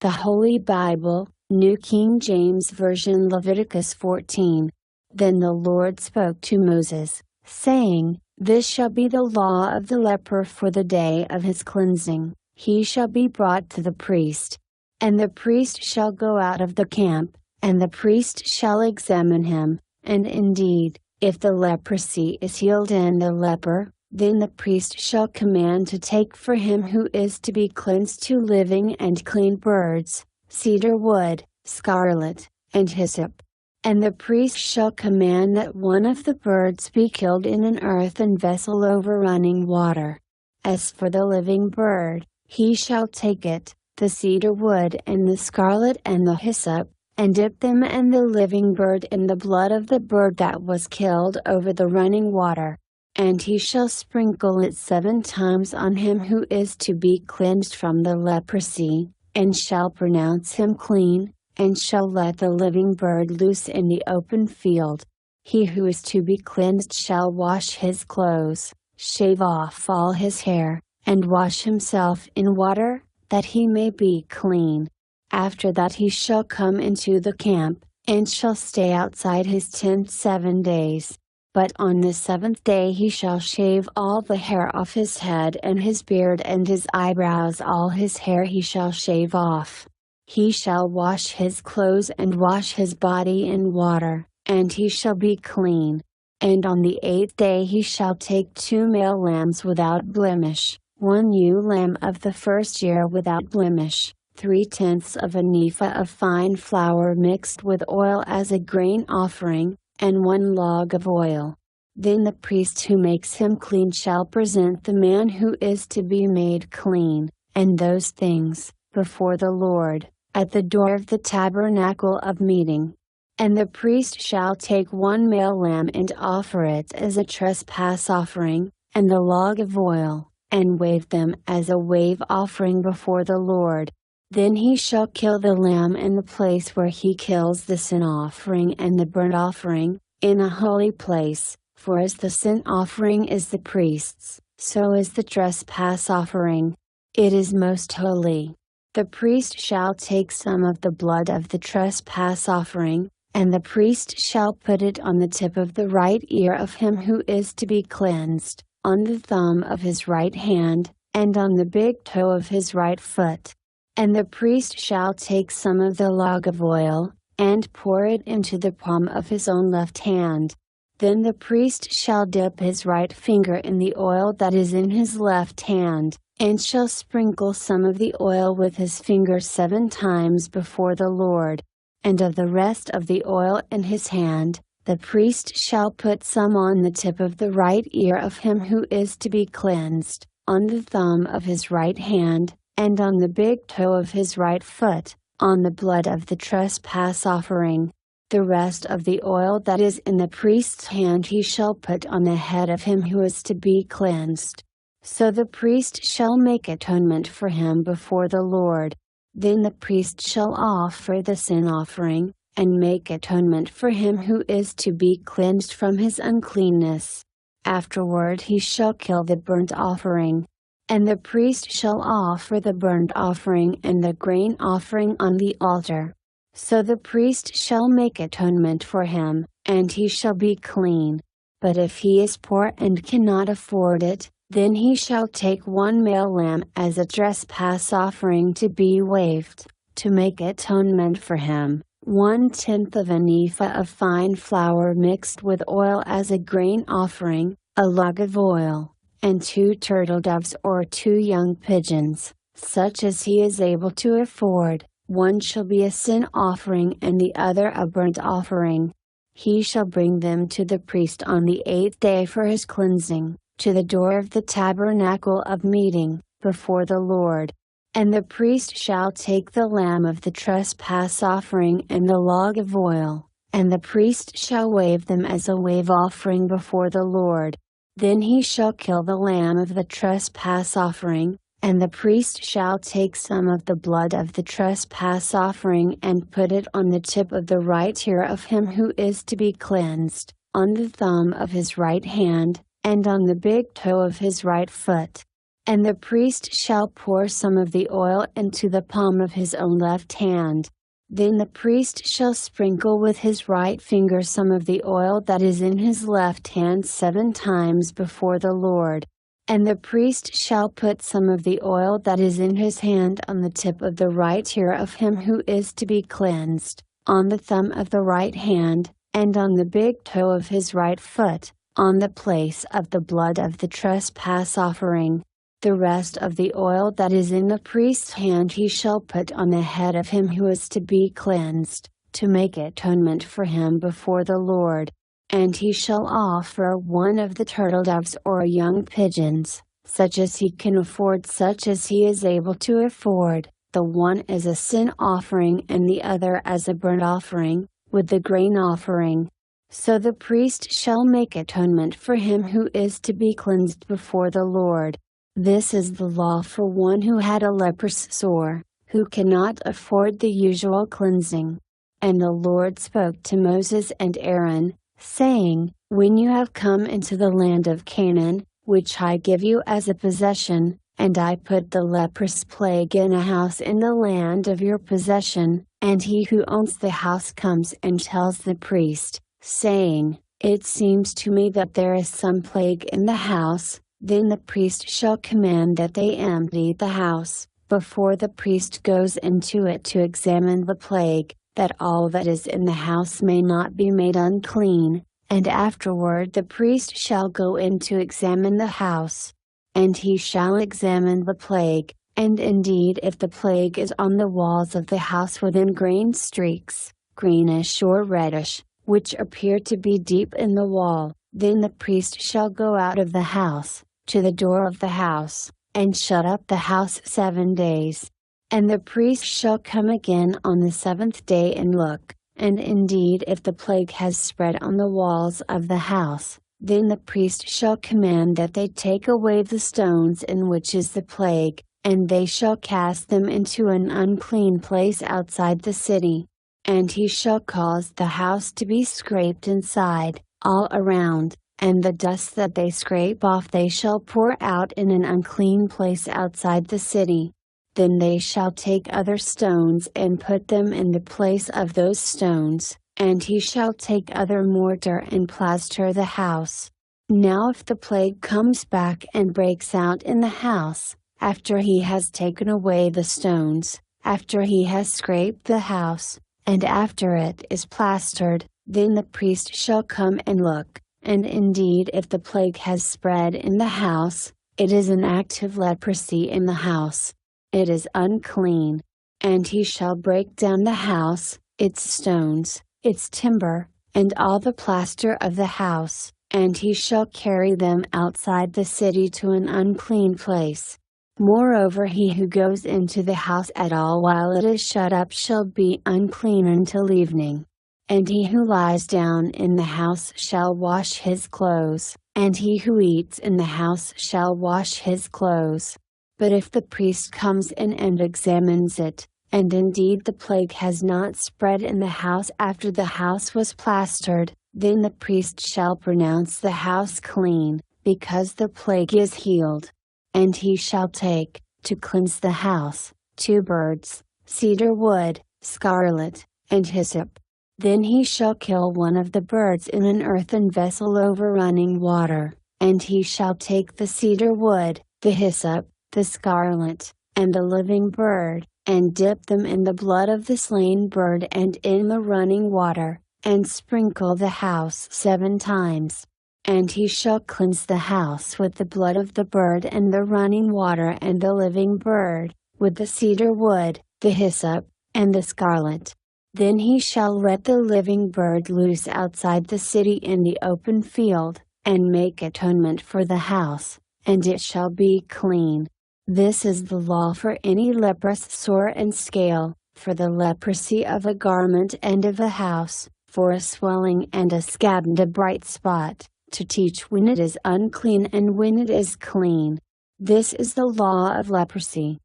The Holy Bible, New King James Version, Leviticus 14. Then the Lord spoke to Moses, saying, This shall be the law of the leper for the day of his cleansing. He shall be brought to the priest. And the priest shall go out of the camp, and the priest shall examine him, and indeed, if the leprosy is healed in the leper, then the priest shall command to take for him who is to be cleansed 2 living and clean birds, cedar wood, scarlet, and hyssop. And the priest shall command that one of the birds be killed in an earthen vessel over running water. As for the living bird, he shall take it, the cedar wood and the scarlet and the hyssop, and dip them and the living bird in the blood of the bird that was killed over the running water. And he shall sprinkle it 7 times on him who is to be cleansed from the leprosy, and shall pronounce him clean, and shall let the living bird loose in the open field. He who is to be cleansed shall wash his clothes, shave off all his hair, and wash himself in water, that he may be clean. After that he shall come into the camp, and shall stay outside his tent 7 days. But on the 7th day he shall shave all the hair off his head and his beard and his eyebrows, all his hair he shall shave off. He shall wash his clothes and wash his body in water, and he shall be clean. And on the 8th day he shall take 2 male lambs without blemish, 1 ewe lamb of the first year without blemish, 3/10 of an ephah of fine flour mixed with oil as a grain offering, and 1 log of oil. Then the priest who makes him clean shall present the man who is to be made clean, and those things, before the Lord, at the door of the tabernacle of meeting. And the priest shall take 1 male lamb and offer it as a trespass offering, and the log of oil, and wave them as a wave offering before the Lord. Then he shall kill the lamb in the place where he kills the sin offering and the burnt offering, in a holy place, for as the sin offering is the priest's, so is the trespass offering. It is most holy. The priest shall take some of the blood of the trespass offering, and the priest shall put it on the tip of the right ear of him who is to be cleansed, on the thumb of his right hand, and on the big toe of his right foot. And the priest shall take some of the log of oil, and pour it into the palm of his own left hand. Then the priest shall dip his right finger in the oil that is in his left hand, and shall sprinkle some of the oil with his finger 7 times before the Lord. And of the rest of the oil in his hand, the priest shall put some on the tip of the right ear of him who is to be cleansed, on the thumb of his right hand, and on the big toe of his right foot, on the blood of the trespass offering. The rest of the oil that is in the priest's hand he shall put on the head of him who is to be cleansed. So the priest shall make atonement for him before the Lord. Then the priest shall offer the sin offering, and make atonement for him who is to be cleansed from his uncleanness. Afterward he shall kill the burnt offering. And the priest shall offer the burnt offering and the grain offering on the altar. So the priest shall make atonement for him, and he shall be clean. But if he is poor and cannot afford it, then he shall take 1 male lamb as a trespass offering to be waved, to make atonement for him, 1/10 of an ephah of fine flour mixed with oil as a grain offering, a log of oil, and 2 turtle doves or 2 young pigeons, such as he is able to afford. 1 shall be a sin offering and the other a burnt offering. He shall bring them to the priest on the 8th day for his cleansing, to the door of the tabernacle of meeting, before the Lord. And the priest shall take the lamb of the trespass offering and the log of oil, and the priest shall wave them as a wave offering before the Lord. Then he shall kill the lamb of the trespass offering, and the priest shall take some of the blood of the trespass offering and put it on the tip of the right ear of him who is to be cleansed, on the thumb of his right hand, and on the big toe of his right foot. And the priest shall pour some of the oil into the palm of his own left hand. Then the priest shall sprinkle with his right finger some of the oil that is in his left hand 7 times before the Lord. And the priest shall put some of the oil that is in his hand on the tip of the right ear of him who is to be cleansed, on the thumb of the right hand, and on the big toe of his right foot, on the place of the blood of the trespass offering. The rest of the oil that is in the priest's hand he shall put on the head of him who is to be cleansed, to make atonement for him before the Lord. And he shall offer one of the turtle doves or young pigeons, such as he can afford, such as he is able to afford, the one as a sin offering and the other as a burnt offering, with the grain offering. So the priest shall make atonement for him who is to be cleansed before the Lord. This is the law for one who had a leprous sore, who cannot afford the usual cleansing. And the Lord spoke to Moses and Aaron, saying, When you have come into the land of Canaan, which I give you as a possession, and I put the leprous plague in a house in the land of your possession, and he who owns the house comes and tells the priest, saying, It seems to me that there is some plague in the house, then the priest shall command that they empty the house, before the priest goes into it to examine the plague, that all that is in the house may not be made unclean, and afterward the priest shall go in to examine the house. And he shall examine the plague, and indeed if the plague is on the walls of the house within grain streaks, greenish or reddish, which appear to be deep in the wall, then the priest shall go out of the house, to the door of the house, and shut up the house 7 days. And the priest shall come again on the 7th day and look, and indeed if the plague has spread on the walls of the house, then the priest shall command that they take away the stones in which is the plague, and they shall cast them into an unclean place outside the city. And he shall cause the house to be scraped inside, all around, and the dust that they scrape off they shall pour out in an unclean place outside the city. Then they shall take other stones and put them in the place of those stones, and he shall take other mortar and plaster the house. Now if the plague comes back and breaks out in the house, after he has taken away the stones, after he has scraped the house, and after it is plastered, then the priest shall come and look. And indeed if the plague has spread in the house, it is an active leprosy in the house. It is unclean. And he shall break down the house, its stones, its timber, and all the plaster of the house, and he shall carry them outside the city to an unclean place. Moreover he who goes into the house at all while it is shut up shall be unclean until evening. And he who lies down in the house shall wash his clothes, and he who eats in the house shall wash his clothes. But if the priest comes in and examines it, and indeed the plague has not spread in the house after the house was plastered, then the priest shall pronounce the house clean, because the plague is healed. And he shall take, to cleanse the house, 2 birds, cedar wood, scarlet, and hyssop. Then he shall kill one of the birds in an earthen vessel over running water, and he shall take the cedar wood, the hyssop, the scarlet, and the living bird, and dip them in the blood of the slain bird and in the running water, and sprinkle the house 7 times. And he shall cleanse the house with the blood of the bird and the running water and the living bird, with the cedar wood, the hyssop, and the scarlet. Then he shall let the living bird loose outside the city in the open field, and make atonement for the house, and it shall be clean. This is the law for any leprous sore and scale, for the leprosy of a garment and of a house, for a swelling and a scab and a bright spot, to teach when it is unclean and when it is clean. This is the law of leprosy.